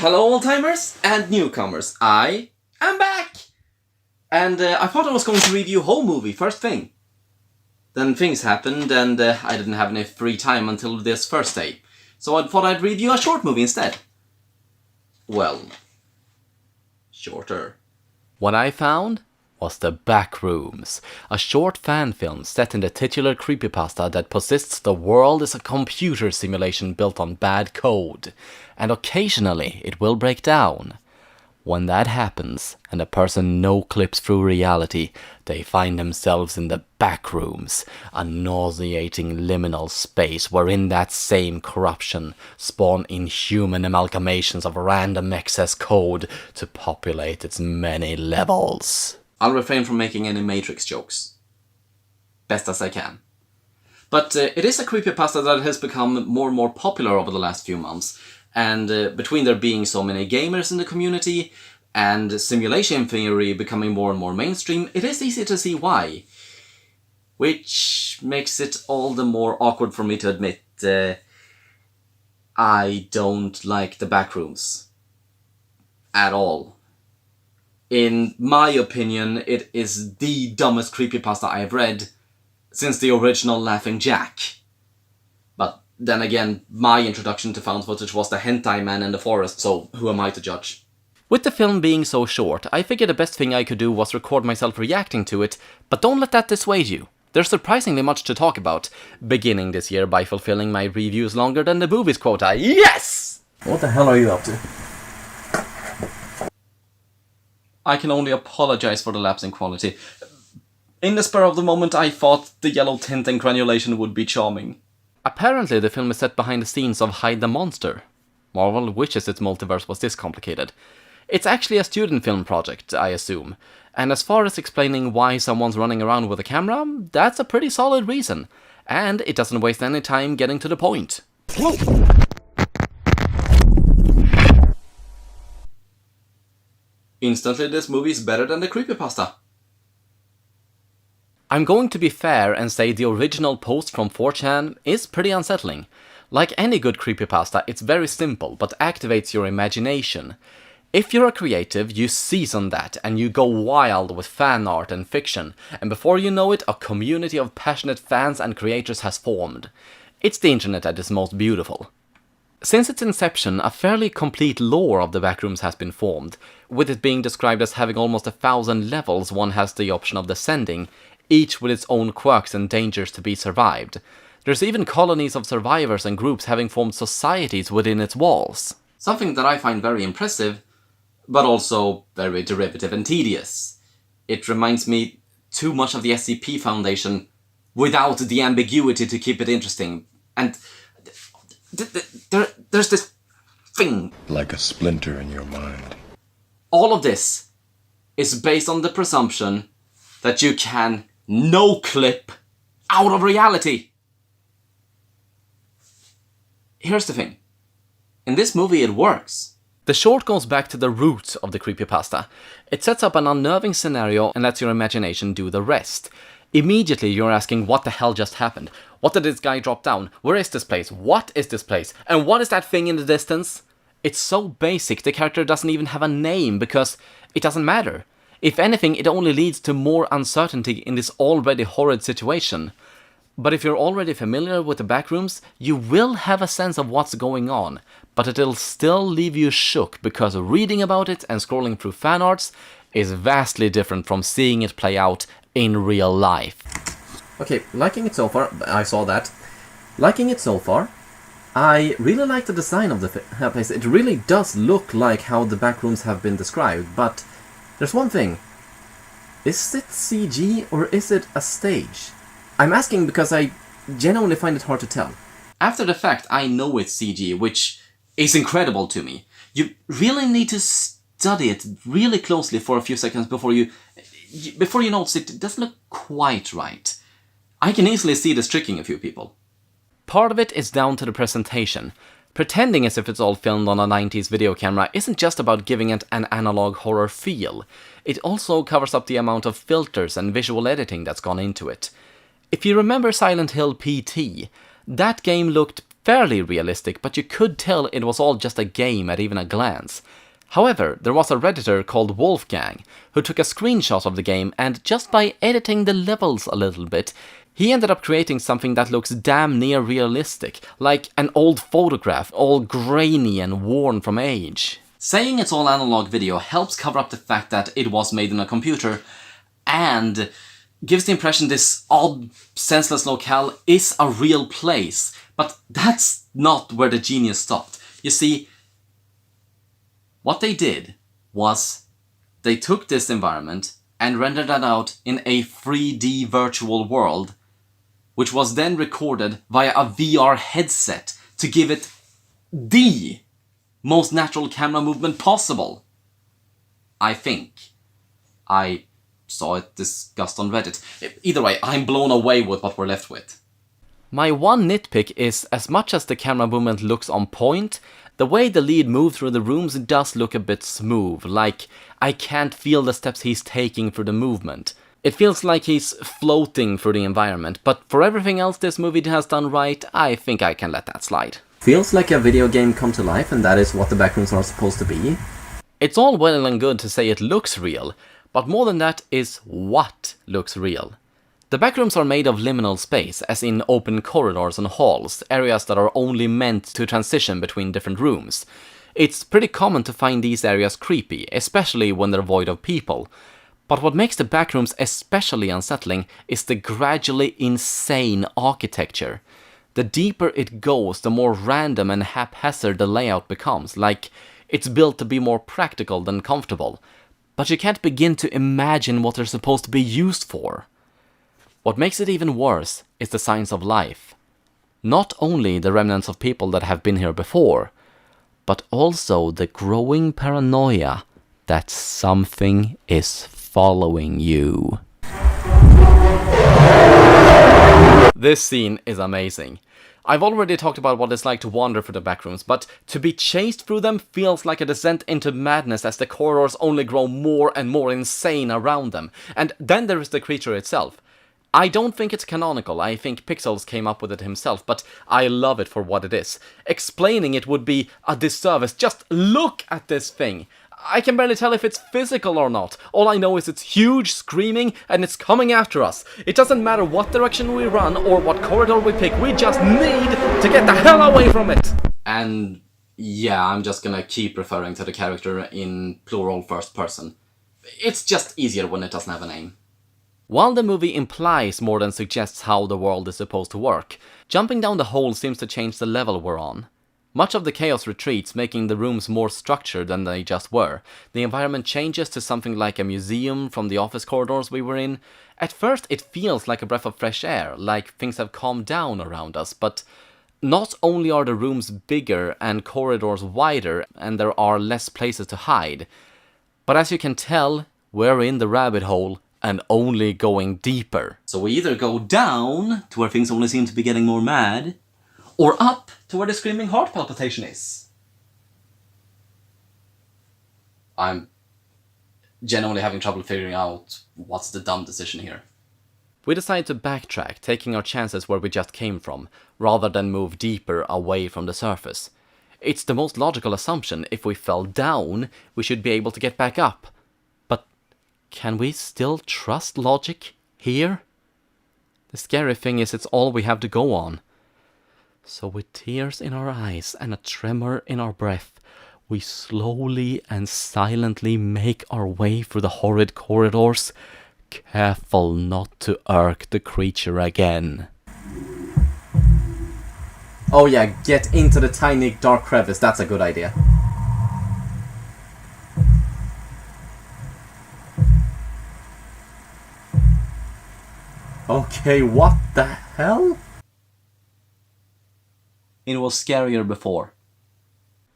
Hello old-timers and newcomers, I am back! And I thought I was going to review a whole movie first thing. Then things happened and I didn't have any free time until this Thursday. So I thought I'd review a short movie instead. Well, shorter. What I found was the Backrooms, a short fan film set in the titular creepypasta that persists the world is a computer simulation built on bad code, and occasionally it will break down. When that happens, and a person no-clips through reality, they find themselves in the Backrooms, a nauseating liminal space wherein that same corruption spawn inhuman amalgamations of random excess code to populate its many levels. I'll refrain from making any Matrix jokes. Best as I can. But it is a creepypasta that has become more and more popular over the last few months. And between there being so many gamers in the community and simulation theory becoming more and more mainstream, it is easy to see why. Which makes it all the more awkward for me to admit I don't like the Backrooms. At all. In my opinion, it is the dumbest creepypasta I have read since the original Laughing Jack. But then again, my introduction to found footage was the hentai man in the forest, so who am I to judge? With the film being so short, I figured the best thing I could do was record myself reacting to it, but don't let that dissuade you. There's surprisingly much to talk about, beginning this year by fulfilling my reviews longer than the movies quota. Yes! What the hell are you up to? I can only apologize for the lapse in quality. In the spur of the moment, I thought the yellow tint and granulation would be charming. Apparently, the film is set behind the scenes of Hide the Monster. Marvel wishes its multiverse was this complicated. It's actually a student film project, I assume. And as far as explaining why someone's running around with a camera, that's a pretty solid reason. And it doesn't waste any time getting to the point. Instantly, this movie is better than the creepypasta. I'm going to be fair and say the original post from 4chan is pretty unsettling. Like any good creepypasta, it's very simple, but activates your imagination. If you're a creative, you season that, and you go wild with fan art and fiction, and before you know it, a community of passionate fans and creators has formed. It's the internet at its most beautiful. Since its inception, a fairly complete lore of the Backrooms has been formed. With it being described as having almost 1,000 levels, one has the option of descending, each with its own quirks and dangers to be survived. There's even colonies of survivors and groups having formed societies within its walls. Something that I find very impressive, but also very derivative and tedious. It reminds me too much of the SCP Foundation, without the ambiguity to keep it interesting. And there's this thing. Like a splinter in your mind. All of this is based on the presumption that you can no-clip out of reality. Here's the thing. In this movie, it works. The short goes back to the roots of the creepypasta. It sets up an unnerving scenario and lets your imagination do the rest. Immediately you're asking what the hell just happened. What did this guy drop down? Where is this place? What is this place? And what is that thing in the distance? It's so basic the character doesn't even have a name because it doesn't matter. If anything, it only leads to more uncertainty in this already horrid situation. But if you're already familiar with the Backrooms, you will have a sense of what's going on, but it'll still leave you shook because reading about it and scrolling through fan arts is vastly different from seeing it play out in real life. Okay, liking it so far, I saw that. Liking it so far, I really like the design of the place. It really does look like how the Backrooms have been described, but there's one thing. Is it CG or is it a stage? I'm asking because I genuinely find it hard to tell. After the fact, I know it's CG, which is incredible to me. You really need to study it really closely for a few seconds before you notice it doesn't look quite right. I can easily see this tricking a few people. Part of it is down to the presentation. Pretending as if it's all filmed on a 90s video camera isn't just about giving it an analog horror feel. It also covers up the amount of filters and visual editing that's gone into it. If you remember Silent Hill PT, that game looked fairly realistic, but you could tell it was all just a game at even a glance. However, there was a Redditor called Wolfgang who took a screenshot of the game, and just by editing the levels a little bit, he ended up creating something that looks damn near realistic, like an old photograph, all grainy and worn from age. Saying it's all analog video helps cover up the fact that it was made in a computer, and gives the impression this odd, senseless locale is a real place. But that's not where the genius stopped. You see, what they did was they took this environment and rendered that out in a 3D virtual world, which was then recorded via a VR headset to give it the most natural camera movement possible. I think. I saw it discussed on Reddit. Either way, I'm blown away with what we're left with. My one nitpick is, as much as the camera movement looks on point, the way the lead moves through the rooms does look a bit smooth, like I can't feel the steps he's taking through the movement. It feels like he's floating through the environment, but for everything else this movie has done right, I think I can let that slide. Feels like a video game come to life, and that is what the Backrooms are supposed to be. It's all well and good to say it looks real, but more than that is what looks real. The backrooms are made of liminal space, as in open corridors and halls, areas that are only meant to transition between different rooms. It's pretty common to find these areas creepy, especially when they're void of people. But what makes the backrooms especially unsettling is the gradually insane architecture. The deeper it goes, the more random and haphazard the layout becomes, like it's built to be more practical than comfortable. But you can't begin to imagine what they're supposed to be used for. What makes it even worse is the signs of life. Not only the remnants of people that have been here before, but also the growing paranoia that something is following you. This scene is amazing. I've already talked about what it's like to wander through the backrooms, but to be chased through them feels like a descent into madness as the corridors only grow more and more insane around them. And then there is the creature itself. I don't think it's canonical, I think Pixels came up with it himself, but I love it for what it is. Explaining it would be a disservice. Just look at this thing. I can barely tell if it's physical or not. All I know is it's huge, screaming, and it's coming after us. It doesn't matter what direction we run or what corridor we pick, we just need to get the hell away from it! And yeah, I'm just gonna keep referring to the character in plural first person. It's just easier when it doesn't have a name. While the movie implies more than suggests how the world is supposed to work, jumping down the hole seems to change the level we're on. Much of the chaos retreats, making the rooms more structured than they just were. The environment changes to something like a museum from the office corridors we were in. At first it feels like a breath of fresh air, like things have calmed down around us, but not only are the rooms bigger and corridors wider and there are less places to hide, but as you can tell, we're in the rabbit hole and only going deeper. So we either go down to where things only seem to be getting more mad, or up to where the screaming heart palpitation is. I'm genuinely having trouble figuring out what's the dumb decision here. We decide to backtrack, taking our chances where we just came from, rather than move deeper away from the surface. It's the most logical assumption. If we fell down, we should be able to get back up. But can we still trust logic here? The scary thing is it's all we have to go on. So with tears in our eyes and a tremor in our breath, we slowly and silently make our way through the horrid corridors, careful not to irk the creature again. Oh yeah, get into the tiny dark crevice, that's a good idea. Okay, what the hell? It was scarier before.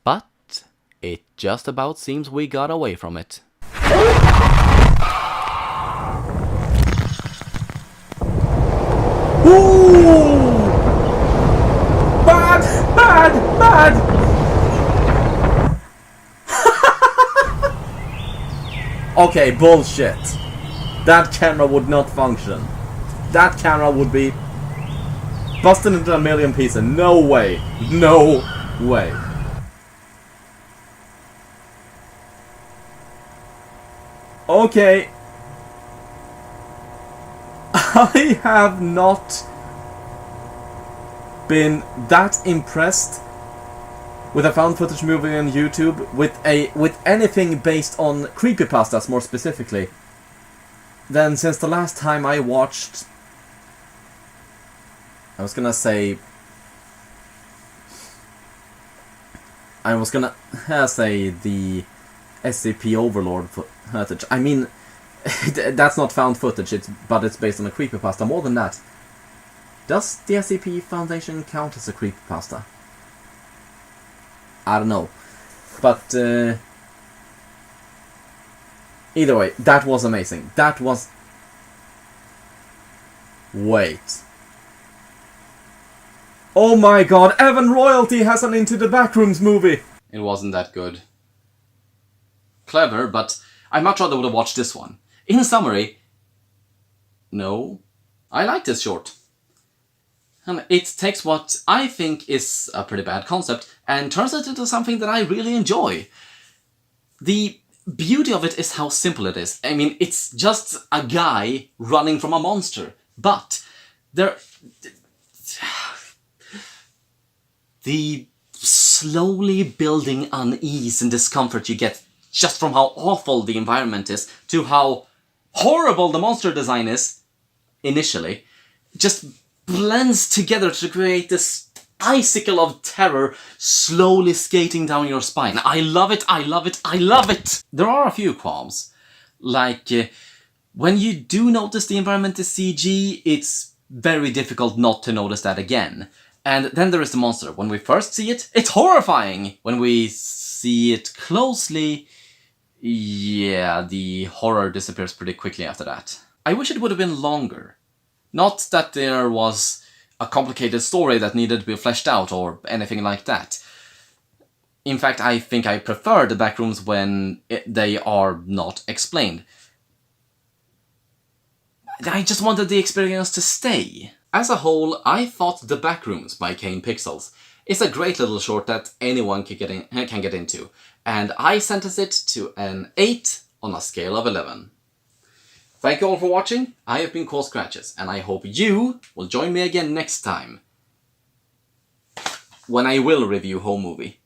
But it just about seems we got away from it. Ooh! Bad! Bad! Bad! Okay, bullshit. That camera would not function. That camera would be busted into a million pieces. No way. No way. Okay. I have not been that impressed with a found footage movie on YouTube with anything based on creepypastas more specifically than since the last time I watched. I was gonna say the SCP Overlord footage. I mean, that's not found footage, but it's based on a creepypasta. More than that, does the SCP Foundation count as a creepypasta? I don't know. But either way, that was amazing. That was... Wait. Oh my god, Evan Royalty has an Into the Backrooms movie! It wasn't that good. Clever, but I much rather would have watched this one. In summary, no, I like this short. It takes what I think is a pretty bad concept and turns it into something that I really enjoy. The beauty of it is how simple it is. I mean, it's just a guy running from a monster, but the slowly building unease and discomfort you get just from how awful the environment is to how horrible the monster design is initially just blends together to create this icicle of terror slowly skating down your spine. I love it, I love it, I love it! There are a few qualms. Like, when you do notice the environment is CG, it's very difficult not to notice that again. And then there is the monster. When we first see it, it's horrifying! When we see it closely, yeah, the horror disappears pretty quickly after that. I wish it would have been longer. Not that there was a complicated story that needed to be fleshed out or anything like that. In fact, I think I prefer the Backrooms when they are not explained. I just wanted the experience to stay. As a whole, I thought The Backrooms by Kane Pixels is a great little short that anyone can get into, and I sentenced it to an 8 on a scale of 11. Thank you all for watching. I have been Cole Scratches, and I hope you will join me again next time when I will review Home Movie.